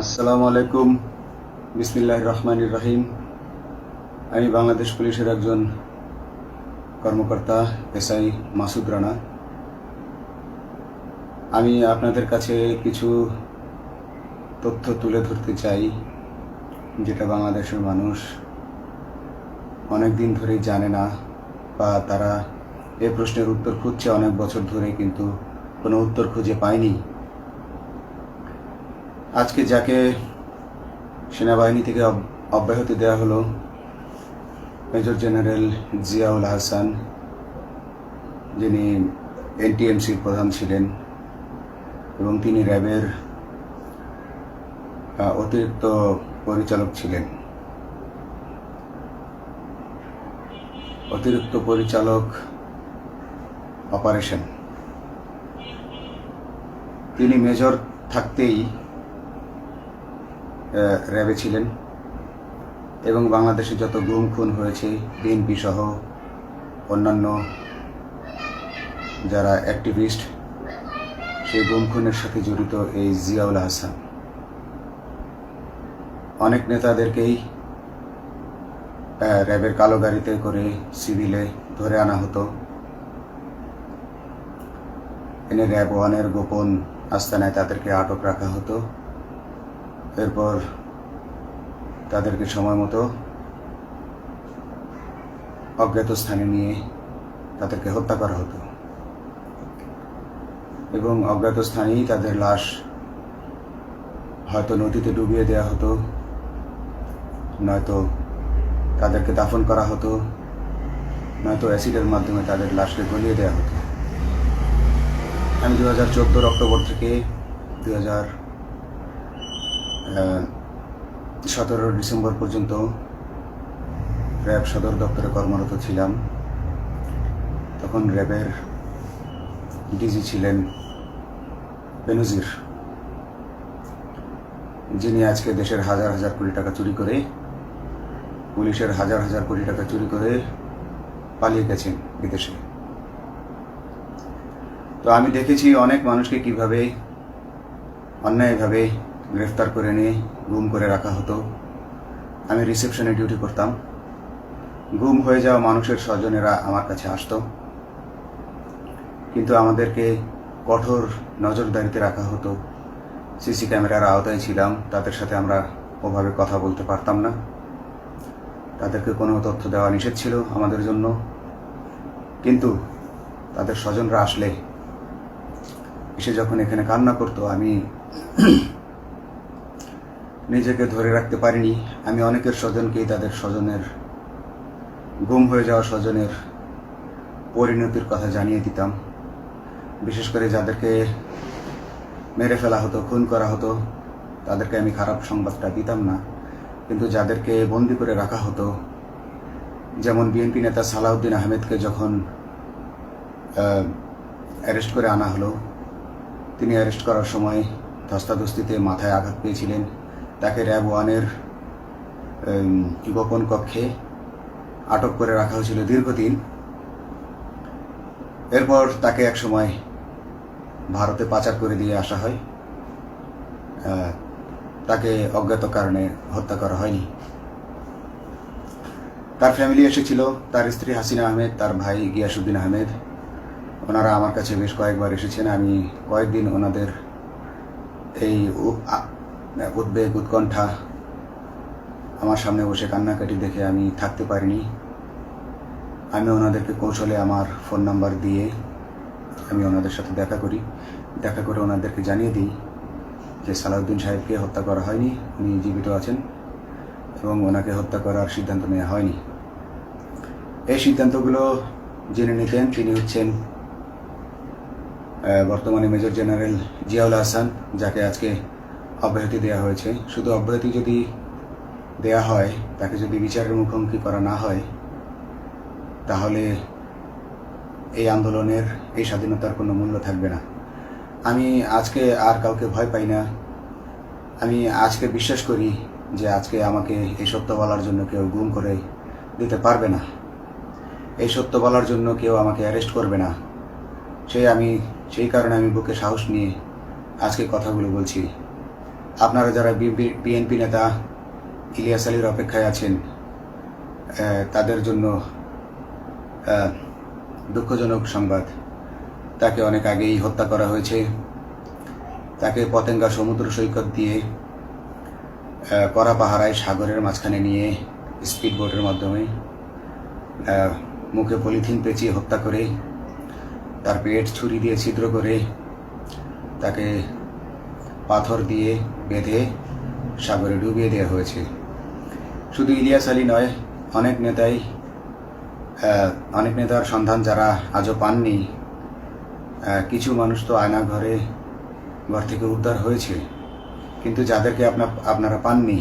আসসালামু আলাইকুম। বিসমিল্লাহির রহমানির রহিম। আমি বাংলাদেশ পুলিশের একজন কর্মকর্তা এসআই মাসুদ রানা। আমি আপনাদের কাছে কিছু তথ্য তুলে ধরতে চাই, যেটা বাংলাদেশের মানুষ অনেক দিন ধরেই জানে না, বা তারা এই প্রশ্নের উত্তর খুঁজছে অনেক বছর ধরে, কিন্তু কোনো উত্তর খুঁজে পায়নি। আজকে যাকে সেনাবাহিনী থেকে অব্যাহতি দেওয়া হলো, মেজর জেনারেল জিয়াউল হাসান, যিনি এনটিএমসির প্রধান ছিলেন এবং তিনি র্যাবের অতিরিক্ত পরিচালক ছিলেন। অতিরিক্ত পরিচালক অপারেশন। তিনি মেজর থাকতেই র্যাবে ছিলেন এবং বাংলাদেশে যত গুম খুন হয়েছে, বিএনপি সহ অন্যান্য যারা অ্যাক্টিভিস্ট, সেই গুম খুনের সাথে জড়িত এই জিয়াউল হাসান। অনেক নেতাদেরকেই র্যাবের কালো গাড়িতে করে সিভিলে ধরে আনা হতো, এনে র্যাব ওয়ানের গোপন আস্তানায় তাদেরকে আটক রাখা হতো। এরপর তাদেরকে সময় মতো অজ্ঞাত স্থানে নিয়ে তাদেরকে হত্যা করা হতো এবং অজ্ঞাত স্থানেই তাদের লাশ হয়তো নদীতে ডুবিয়ে দেওয়া হতো, নয়তো তাদেরকে দাফন করা হতো, নয়তো অ্যাসিডের মাধ্যমে তাদের লাশকে গলিয়ে দেওয়া হতো। আমি 2014 অক্টোবর থেকে 2017 ডিসেম্বর পর্যন্ত র্যাব সদর দপ্তরে কর্মরত ছিলাম। তখন র্যাবের ডিজি ছিলেন বেনজির, যিনি আজকে দেশের হাজার হাজার কোটি টাকা চুরি করে, পুলিশের হাজার হাজার কোটি টাকা চুরি করে পালিয়ে গেছেন বিদেশে। তো আমি দেখেছি অনেক মানুষকে কিভাবে অন্যায়ভাবে গ্রেফতার করে নিয়ে গুম করে রাখা হতো। আমি রিসেপশনে ডিউটি করতাম। গুম হয়ে যাওয়া মানুষের স্বজনেরা আমার কাছে আসতো, কিন্তু আমাদেরকে কঠোর নজরদারিতে রাখা হতো। সিসি ক্যামেরার আওতায় ছিলাম, তাদের সাথে আমরা ওভাবে কথা বলতে পারতাম না। তাদেরকে কোনো তথ্য দেওয়া নিষেধ ছিল আমাদের জন্য। কিন্তু তাদের স্বজনরা আসলে এসে যখন এখানে কান্না করতো, আমি নিজেকে ধরে রাখতে পারিনি। আমি অনেকের স্বজনকেই তাদের স্বজনের, গুম হয়ে যাওয়া স্বজনের পরিণতির কথা জানিয়ে দিতাম। বিশেষ করে যাদেরকে মেরে ফেলা হতো, খুন করা হতো, তাদেরকে আমি খারাপ সংবাদটা দিতাম না। কিন্তু যাদেরকে বন্দি করে রাখা হতো, যেমন বিএনপি নেতা সালাউদ্দিন আহমেদকে যখন অ্যারেস্ট করে আনা হলো, তিনি অ্যারেস্ট করার সময় ধস্তাধস্তিতে মাথায় আঘাত পেয়েছিলেন। তাকে র্যাব ওয়ানের গোপন কক্ষে আটক করে রাখা হয়েছিল দীর্ঘদিন। এরপর তাকে এক সময় ভারতে পাচার করে দিয়ে আসা হয়। তাকে অজ্ঞাত কারণে হত্যা করা হয়নি। তার ফ্যামিলি এসেছিল, তার স্ত্রী হাসিনা আহমেদ, তার ভাই গিয়াসউদ্দিন আহমেদ। ওনারা আমার কাছে বেশ কয়েকবার এসেছেন। আমি কয়েকদিন ওনাদের এই উদ্বেগ, উৎকণ্ঠা আমার সামনে বসে কান্নাকাটি দেখে আমি থাকতে পারিনি। আমি ওনাদেরকে কৌশলে আমার ফোন নাম্বার দিয়ে আমি ওনাদের সাথে দেখা করে ওনাদেরকে জানিয়ে দিই যে সালাউদ্দিন সাহেবকে হত্যা করা হয়নি, উনি জীবিত আছেন এবং ওনাকে হত্যা করার সিদ্ধান্ত নেওয়া হয়নি। এই সিদ্ধান্তগুলো জেনে নিতেন তিনি হচ্ছেন বর্তমানে মেজর জেনারেল জিয়াউল হাসান, যাকে আজকে অব্যাহতি দেওয়া হয়েছে। শুধু অব্যাহতি যদি দেয়া হয়, তাকে যদি বিচারের মুখোমুখি করা না হয়, তাহলে এই আন্দোলনের, এই স্বাধীনতার কোনো মূল্য থাকবে না। আমি আজকে আর কাউকে ভয় পাই না। আমি আজকে বিশ্বাস করি যে আজকে আমাকে এই সত্য বলার জন্য কেউ গুম করে দিতে পারবে না, এই সত্য বলার জন্য কেউ আমাকে অ্যারেস্ট করবে না। সেই কারণে আমি বুকে সাহস নিয়ে আজকে কথাগুলো বলছি। আপনারা যারা বিএনপি নেতা ইলিয়াস আলীর অপেক্ষায় আছেন, তাদের জন্য দুঃখজনক সংবাদ। তাকে অনেক আগেই হত্যা করা হয়েছে। তাকে পতেঙ্গা সমুদ্র সৈকত দিয়ে কড়া পাহারায় সাগরের মাঝখানে নিয়ে স্পিড বোটের মাধ্যমে মুখে পলিথিন পেঁচিয়ে হত্যা করে, তার পেট ছুরি দিয়ে ছিদ্র করে, তাকে পাথর দিয়ে বেঁধে সাগরে ডুবিয়ে দেওয়া হয়েছে। শুধু ইলিয়াস আলী নয়, অনেক নেতার সন্ধান যারা আজও পাননি। কিছু মানুষ তো ঘর থেকে উদ্ধার হয়েছে, কিন্তু যাদেরকে আপনারা পাননি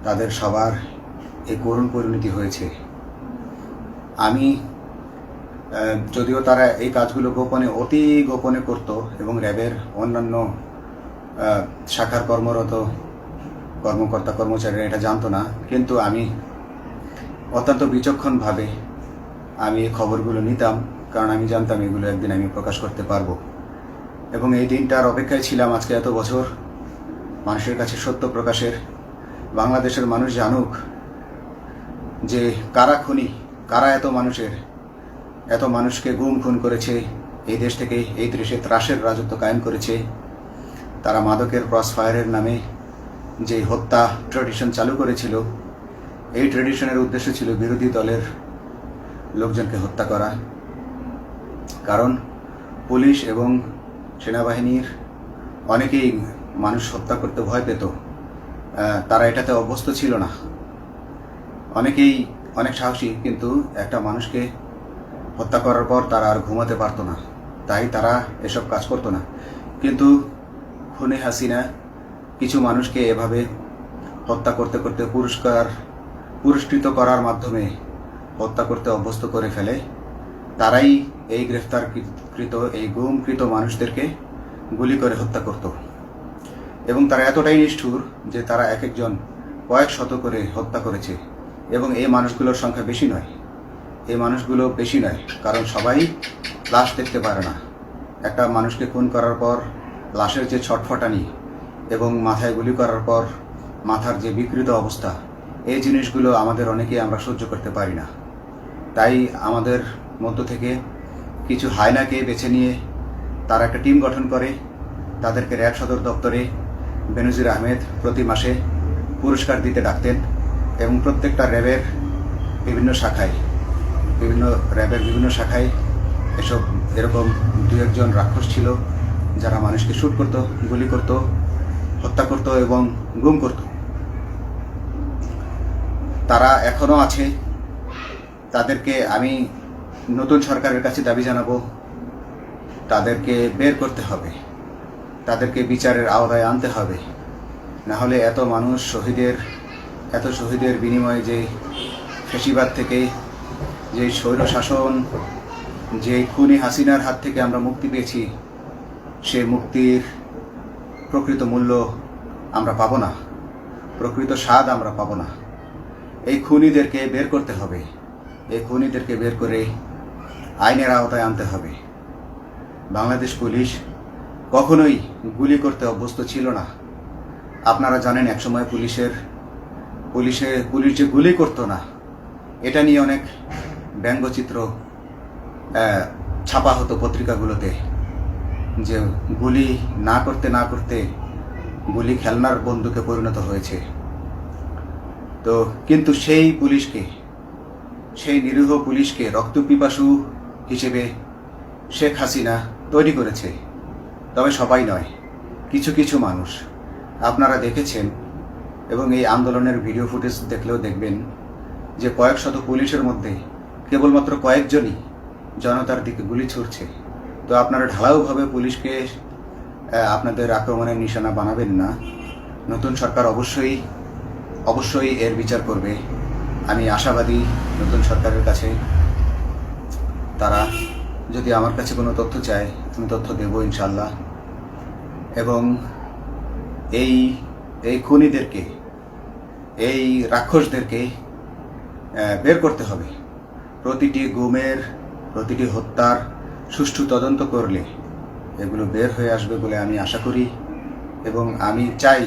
তাদের সবার এই করুণ পরিণতি হয়েছে। আমি যদিও তারা এই কাজগুলো অতি গোপনে করত এবং র্যাবের অন্যান্য শাখার কর্মরত কর্মকর্তা কর্মচারীরা এটা জানতো না, কিন্তু আমি অত্যন্ত বিচক্ষণভাবে আমি এই খবরগুলো নিতাম, কারণ আমি জানতাম এগুলো একদিন আমি প্রকাশ করতে পারবো। এবং এই দিনটার অপেক্ষায় ছিলাম আজকে এত বছর, মানুষের কাছে সত্য প্রকাশের। বাংলাদেশের মানুষ জানুক যে কারা খুনি, কারা এত মানুষকে গুম খুন করেছে, এই দেশ থেকে এই দেশে ত্রাসের রাজত্ব কায়েম করেছে। তারা মাদকের ক্রস ফায়ারের নামে যে হত্যা ট্র্যাডিশন চালু করেছিল, এই ট্র্যাডিশনের উদ্দেশ্য ছিল বিরোধী দলের লোকজনকে হত্যা করা। কারণ পুলিশ এবং সেনাবাহিনীর অনেকেই মানুষ হত্যা করতে ভয় পেত, তারা এটাতে অভ্যস্ত ছিল না। অনেকেই অনেক সাহসী, কিন্তু একটা মানুষকে হত্যা করার পর তারা আর ঘুমাতে পারতো না, তাই তারা এসব কাজ করতো না। কিন্তু খুনে হাসিনা কিছু মানুষকে এভাবে হত্যা করতে করতে পুরস্কৃত করার মাধ্যমে হত্যা করতে অভ্যস্ত করে ফেলে। তারাই এই গ্রেফতারকৃত এই গুমকৃত মানুষদেরকে গুলি করে হত্যা করত। এবং তারা এতটাই নিষ্ঠুর যে তারা এক একজন কয়েক শত করে হত্যা করেছে। এবং এই মানুষগুলোর সংখ্যা বেশি নয়, কারণ সবাই লাশ দেখতে পারে না। একটা মানুষকে খুন করার পর লাশের যে ছটফটানি এবং মাথায় গুলি করার পর মাথার যে বিকৃত অবস্থা, এই জিনিসগুলো আমাদের অনেকেই আমরা সহ্য করতে পারি না। তাই আমাদের মধ্য থেকে কিছু হায়নাকে বেছে নিয়ে তারা একটা টিম গঠন করে। তাদেরকে র্যাব সদর দপ্তরে বেনজির আহমেদ প্রতি মাসে পুরস্কার দিতে ডাকতেন এবং প্রত্যেকটা র্যাবের বিভিন্ন শাখায় এরকম দু একজন রাক্ষস ছিল যারা মানুষকে শুট করত, গুলি করত, হত্যা করত এবং গুম করত। তারা এখনো আছে। তাদেরকে আমি নতুন সরকারের কাছে দাবি জানাবো, তাদেরকে বের করতে হবে, তাদেরকে বিচারের আওতায় আনতে হবে। না হলে এত শহীদের বিনিময়ে যে ফ্যাসিবাদ থেকে, যে স্বৈর শাসন, যে খুনি হাসিনার হাত থেকে আমরা মুক্তি পেয়েছি, সে মুক্তির প্রকৃত মূল্য আমরা পাবো না, প্রকৃত স্বাদ আমরা পাবো না। এই খুনিদেরকে বের করতে হবে, এই খুনিদেরকে বের করে আইনের আওতায় আনতে হবে। বাংলাদেশ পুলিশ কখনোই গুলি করতে অভ্যস্ত ছিল না। আপনারা জানেন একসময় পুলিশ যে গুলি করতো না, এটা নিয়ে অনেক ব্যঙ্গচিত্র ছাপা হতো পত্রিকাগুলোতে, যে গুলি না করতে গুলি খেলনার বন্দুকে পরিণত হয়েছে। তো কিন্তু সেই নিরীহ পুলিশকে রক্তপিপাসু হিসেবে শেখ হাসিনা তৈরি করেছে। তবে সবাই নয়, কিছু কিছু মানুষ আপনারা দেখেছেন এবং এই আন্দোলনের ভিডিও ফুটেজ দেখলেও দেখবেন যে কয়েক শত পুলিশের মধ্যে কেবলমাত্র কয়েকজনই জনতার দিকে গুলি ছুড়ছে। তো আপনারা ঢালাওভাবে পুলিশকে আপনাদের আক্রমণের নিশানা বানাবেন না। নতুন সরকার অবশ্যই এর বিচার করবে। আমি আশাবাদী নতুন সরকারের কাছে। তারা যদি আমার কাছে কোনো তথ্য চায়, আমি তথ্য দেব ইনশাল্লাহ। এবং এই খুনিদেরকে, এই রাক্ষসদেরকে বের করতে হবে। প্রতিটি গুমের, প্রতিটি হত্যার সুষ্ঠু তদন্ত করলে এগুলো বের হয়ে আসবে বলে আমি আশা করি। এবং আমি চাই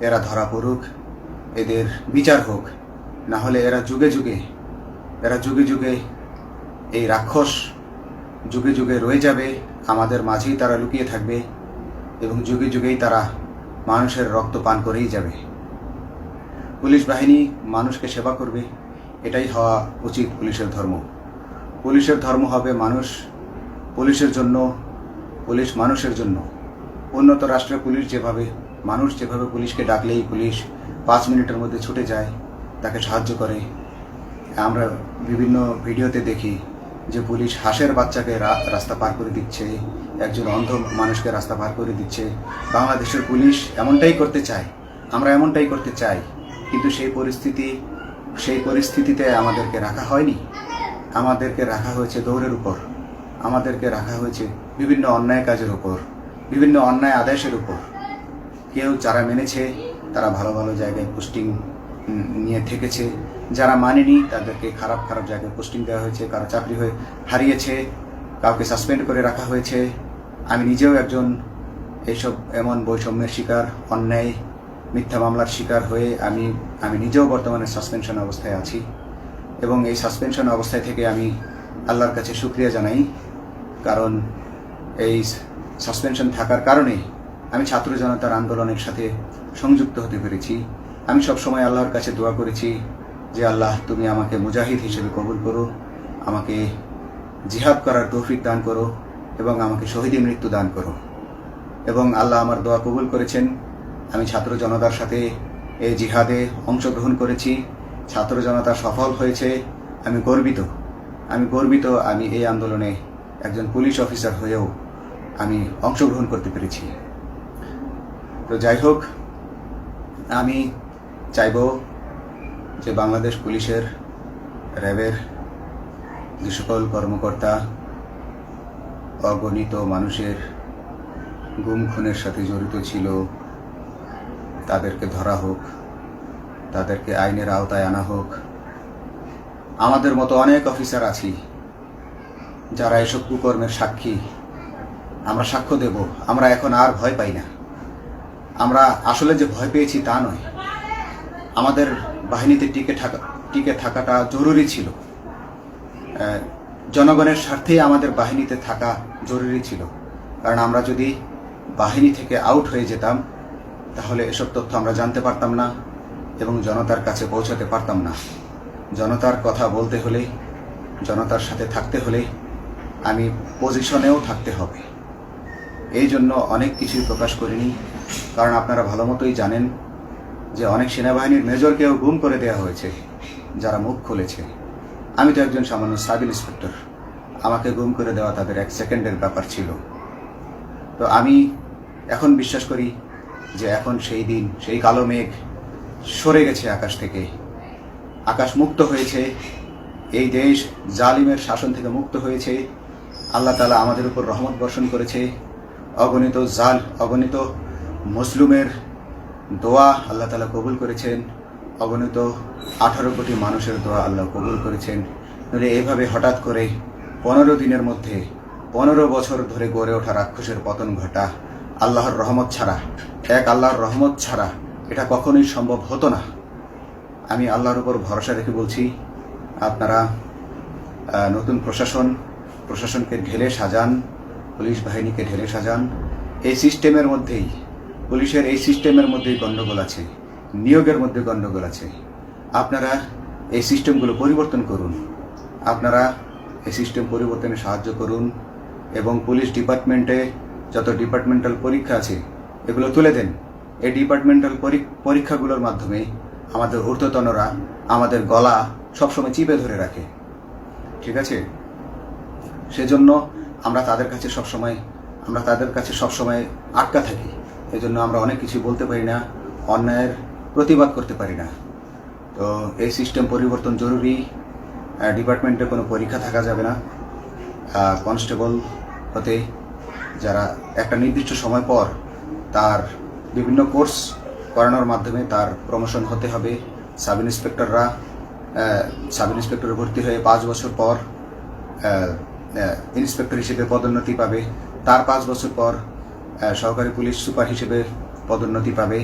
এরা ধরা পড়ুক, এদের বিচার হোক, না হলে এরা যুগে যুগে এই রাক্ষস যুগে যুগে রয়ে যাবে, আমাদের মাঝেই তারা লুকিয়ে থাকবে এবং যুগে যুগেই তারা মানুষের রক্ত পান করেই যাবে। পুলিশ বাহিনী মানুষকে সেবা করবে, এটাই হওয়া উচিত পুলিশের ধর্ম। পুলিশের ধর্ম হবে মানুষ পুলিশের জন্য, পুলিশ মানুষের জন্য। উন্নত রাষ্ট্রের পুলিশ মানুষ যেভাবে পুলিশকে ডাকলেই পুলিশ 5 মিনিটের মধ্যে ছুটে যায়, তাকে সাহায্য করে। আমরা বিভিন্ন ভিডিওতে দেখি যে পুলিশ হাঁসের বাচ্চাকে রাস্তা পার করে দিচ্ছে, একজন অন্ধ মানুষকে রাস্তা পার করে দিচ্ছে। বাংলাদেশের পুলিশ এমনটাই করতে চায়, আমরা এমনটাই করতে চাই, কিন্তু সেই পরিস্থিতিতে আমাদেরকে রাখা হয়নি। আমাদেরকে রাখা হয়েছে দৌড়ের উপর, আমাদেরকে রাখা হয়েছে বিভিন্ন অন্যায় কাজের উপর, বিভিন্ন অন্যায় আদেশের উপর। কেউ যারা মেনেছে তারা ভালো ভালো জায়গায় পোস্টিং নিয়ে থেকেছে, যারা মানেনি তাদেরকে খারাপ খারাপ জায়গায় পোস্টিং দেওয়া হয়েছে, কারো চাকরি হয়ে হারিয়েছে, কাউকে সাসপেন্ড করে রাখা হয়েছে। আমি নিজেও একজন এমন বৈষম্যের শিকার, অন্যায় মিথ্যা মামলার শিকার হয়ে আমি নিজেও বর্তমানে সাসপেনশন অবস্থায় আছি এবং এই সাসপেনশন অবস্থায় থেকে আমি আল্লাহর কাছে শুকরিয়া জানাই, কারণ এই সাসপেনশন থাকার কারণে আমি ছাত্র জনতার আন্দোলনের সাথে সংযুক্ত হতে পেরেছি। আমি সবসময় আল্লাহর কাছে দোয়া করেছি যে আল্লাহ, তুমি আমাকে মুজাহিদ হিসেবে কবুল করো, আমাকে জিহাদ করার তৌফিক দান করো এবং আমাকে শহীদী মৃত্যু দান করো। এবং আল্লাহ আমার দোয়া কবুল করেছেন। আমি ছাত্র জনতার সাথে এই জিহাদে অংশগ্রহণ করেছি, ছাত্র জনতা সফল হয়েছে। আমি গর্বিত আমি এই আন্দোলনে একজন পুলিশ অফিসার হয়েও আমি অংশগ্রহণ করতে পেরেছি। তো যাই হোক, আমি চাইব যে বাংলাদেশ পুলিশের, র্যাবের যে সকল কর্মকর্তা অগণিত মানুষের গুম খুনের সাথে জড়িত ছিল তাদেরকে ধরা হোক, তাদেরকে আইনের আওতায় আনা হোক। আমাদের মতো অনেক অফিসার আছি যারা এসব কুকর্মের সাক্ষী, আমরা সাক্ষ্য দেব। আমরা এখন আর ভয় পাই না। আমরা আসলে যে ভয় পেয়েছি তা নয়, আমাদের বাহিনীতে টিকে থাকাটা জরুরি ছিল। জনগণের স্বার্থেই আমাদের বাহিনীতে থাকা জরুরি ছিল, কারণ আমরা যদি বাহিনী থেকে আউট হয়ে যেতাম তাহলে এসব তথ্য আমরা জানতে পারতাম না এবং জনতার কাছে পৌঁছাতে পারতাম না। জনতার কথা বলতে হলে, জনতার সাথে থাকতে হলে আমি পজিশনেও থাকতে হবে। এই জন্য অনেক কিছুই প্রকাশ করিনি, কারণ আপনারা ভালো মতোই জানেন যে অনেক সেনাবাহিনীর মেজরকেও গুম করে দেওয়া হয়েছে যারা মুখ খুলেছে। আমি তো একজন সামান্য সাব ইন্সপেক্টর, আমাকে গুম করে দেওয়া তাদের 1 সেকেন্ডের ব্যাপার ছিল। তো আমি এখন বিশ্বাস করি যে এখন সেই দিন, সেই কালো মেঘ সরে গেছে আকাশ থেকে, আকাশ মুক্ত হয়েছে, এই দেশ জালিমের শাসন থেকে মুক্ত হয়েছে। আল্লাহ তাআলা আমাদের উপর রহমত বর্ষণ করেছে। অগণিত মুসলিমের দোয়া আল্লাহ তাআলা কবুল করেছেন, অগণিত 18 কোটি মানুষের দোয়া আল্লাহ কবুল করেছেন। নইলে এইভাবে হঠাৎ করে 15 দিনের মধ্যে 15 বছর ধরে গড়ে ওঠা রাক্ষসের পতন ঘটা আল্লাহর রহমত ছাড়া এটা কখনোই সম্ভব হতো না। আমি আল্লাহর উপর ভরসা রেখে বলছি, আপনারা নতুন প্রশাসনকে ঢেলে সাজান, পুলিশ বাহিনীকে ঢেলে সাজান। এই সিস্টেমের মধ্যেই, পুলিশের এই সিস্টেমের মধ্যেই গণ্ডগোল আছে, নিয়োগের মধ্যে গণ্ডগোল আছে। আপনারা এই সিস্টেমগুলো পরিবর্তন করুন, আপনারা এই সিস্টেম পরিবর্তনে সাহায্য করুন এবং পুলিশ ডিপার্টমেন্টে যত ডিপার্টমেন্টাল পরীক্ষা আছে এগুলো তুলে দেন। এই ডিপার্টমেন্টাল পরীক্ষাগুলোর মাধ্যমে আমাদের ঊর্ধ্বতনরা আমাদের গলা সবসময় চিপে ধরে রাখে, ঠিক আছে? সেজন্য আমরা তাদের কাছে সবসময় আটকা থাকি। এজন্য আমরা অনেক কিছু বলতে পারি না, অন্যায়ের প্রতিবাদ করতে পারি না। তো এই সিস্টেম পরিবর্তন জরুরি। ডিপার্টমেন্টে কোনো পরীক্ষা থাকা যাবে না। কনস্টেবল হতে যারা একটা নির্দিষ্ট সময় পর তার বিভিন্ন কোর্স করানোর মাধ্যমে তার প্রমোশন হতে হবে। সাব ইন্সপেক্টরে ভর্তি হয়ে 5 বছর পর ইন্সপেক্টর হিসেবে পদোন্নতি পাবে, তার 5 বছর পর সহকারী পুলিশ সুপার হিসেবে পদোন্নতি পাবে।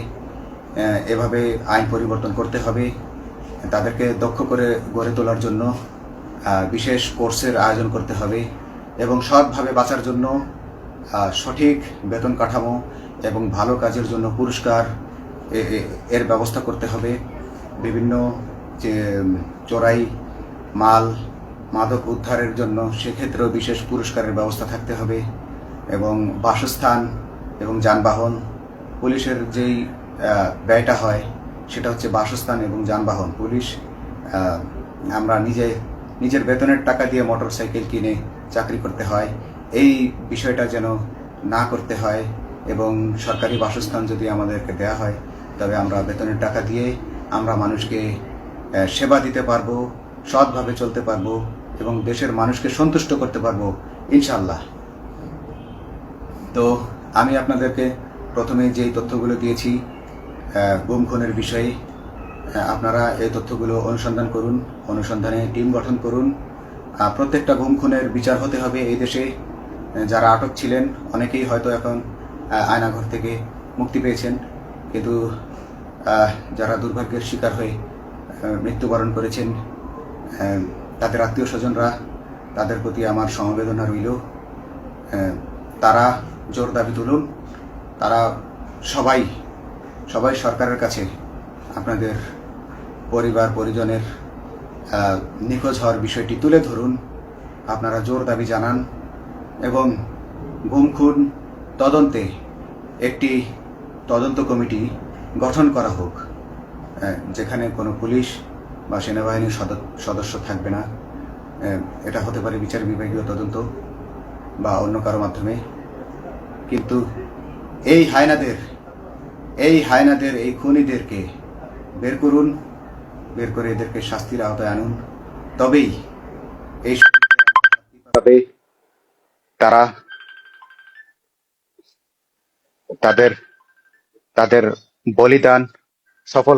এভাবে আইন পরিবর্তন করতে হবে। তাদেরকে দক্ষ করে গড়ে তোলার জন্য বিশেষ কোর্সের আয়োজন করতে হবে এবং সৎভাবে বাঁচার জন্য সঠিক বেতন কাঠামো এবং ভালো কাজের জন্য পুরস্কার এর ব্যবস্থা করতে হবে। বিভিন্ন যে চোরাই মাল মাদক উদ্ধারের জন্য সেক্ষেত্রেও বিশেষ পুরস্কারের ব্যবস্থা থাকতে হবে এবং বাসস্থান এবং যানবাহন, পুলিশের যেই ব্যয়টা হয় সেটা হচ্ছে বাসস্থান এবং যানবাহন। পুলিশ আমরা নিজের বেতনের টাকা দিয়ে মোটরসাইকেল কিনে চাকরি করতে হয়, এই বিষয়টা যেন না করতে হয় এবং সরকারি বাসস্থান যদি আমাদেরকে দেয়া হয় তবে আমরা বেতনের টাকা দিয়ে আমরা মানুষকে সেবা দিতে পারবো, সৎভাবে চলতে পারবো এবং দেশের মানুষকে সন্তুষ্ট করতে পারবো ইনশাআল্লাহ। তো আমি আপনাদেরকে প্রথমে যেই তথ্যগুলো দিয়েছি গুম খুনের বিষয়ে, আপনারা এই তথ্যগুলো অনুসন্ধান করুন, অনুসন্ধানে টিম গঠন করুন। প্রত্যেকটা গুম খুনের বিচার হতে হবে এই দেশে। যারা আটক ছিলেন অনেকেই হয়তো এখন আয়নাঘর থেকে মুক্তি পেয়েছেন, কিন্তু যারা দুর্ভাগ্যের শিকার হয়ে মৃত্যুবরণ করেছেন তাদের আত্মীয় স্বজনরা, তাদের প্রতি আমার সমবেদনা রইল। তারা জোর দাবি তুলুন, তারা সবাই সরকারের কাছে আপনাদের পরিবার পরিজনের নিখোঁজ হওয়ার বিষয়টি তুলে ধরুন, আপনারা জোর দাবি জানান এবং গুম খুন তদন্তে একটি তদন্ত কমিটি গঠন করা হোক, যেখানে কোনো পুলিশ বা সেনাবাহিনীর সদস্য থাকবে না। এটা হতে পারে বিচার বিভাগীয় তদন্ত বা অন্য কারো মাধ্যমে, কিন্তু এই হায়নাদের এই খুনিদেরকে বের করুন, বের করে এদেরকে শাস্তির আওতায় আনুন, তবেই এই তারা তাদের বলিদান সফল